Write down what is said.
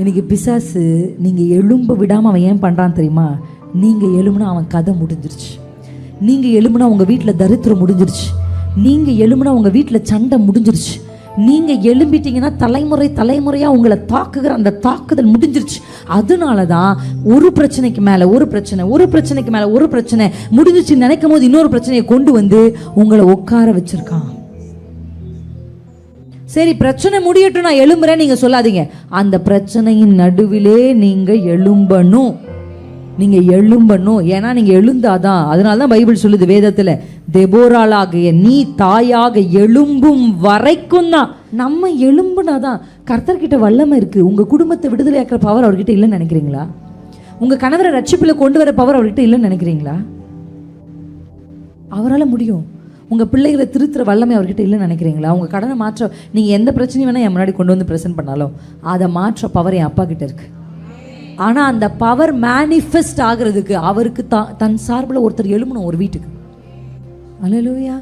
இன்னைக்கு பிசாசு நீங்கள் எழும்ப விடாமல் அவன் ஏன் பண்ணுறான்னு தெரியுமா? நீங்கள் எழும்புனா அவன் கதை முடிஞ்சிருச்சு. நீங்கள் எழும்புனா உங்கள் வீட்டில் தரித்திரம் முடிஞ்சிருச்சு. நீங்கள் எழும்புனா உங்கள் வீட்டில் சண்டை முடிஞ்சிருச்சு. நீங்கள் எழும்பிட்டீங்கன்னா தலைமுறை தலைமுறையாக உங்களை தாக்குகிற அந்த தாக்குதல் முடிஞ்சிருச்சு. அதனால தான் ஒரு பிரச்சனைக்கு மேலே ஒரு பிரச்சனை, ஒரு பிரச்சனைக்கு மேலே ஒரு பிரச்சனை முடிஞ்சிச்சு நினைக்கும் போது இன்னொரு பிரச்சனையை கொண்டு வந்து உங்களை உட்கார வச்சிருக்கான். சரி, பிரச்சனை முடியட்டும், நான் எழும்புறேன் நீங்க சொல்லாதீங்க. அந்த பிரச்சனையின் நடுவிலே நீங்க எழும்பணும். நீங்க எழும்பணும். ஏன்னா நீங்க எழுந்தாதான். அதனாலதான் பைபிள் சொல்லுது வேதத்துல, தெபோராளாகிய நீ தாயாக எழும்பும் வரைக்கும் தான். நம்ம எழும்புனாதான் கர்த்தர்கிட்ட வல்லமை இருக்கு. உங்க குடும்பத்தை விடுதலை ஆக்கிற பவர் அவர்கிட்ட இல்லைன்னு நினைக்கிறீங்களா? உங்க கணவரை ரட்சிப்புல கொண்டு வர பவர் அவர்கிட்ட இல்லைன்னு நினைக்கிறீங்களா? அவரால் முடியும். உங்கள் பிள்ளைகளை திருத்துற வல்லமை அவர்கிட்ட இல்லைன்னு நினைக்கிறீங்களா? உங்கள் கடனை மாற்ற நீங்கள் எந்த பிரச்சனையும் வேணால் என் முன்னாடி கொண்டு வந்து ப்ரெசென்ட் பண்ணாலும் அதை மாற்ற பவர் என் அப்பா கிட்ட இருக்கு. ஆனால் அந்த பவர் மேனிஃபெஸ்ட் ஆகிறதுக்கு அவருக்கு தன் சார்பில் ஒருத்தர் எழுமணும் ஒரு வீட்டுக்கு. அல்லேலூயா.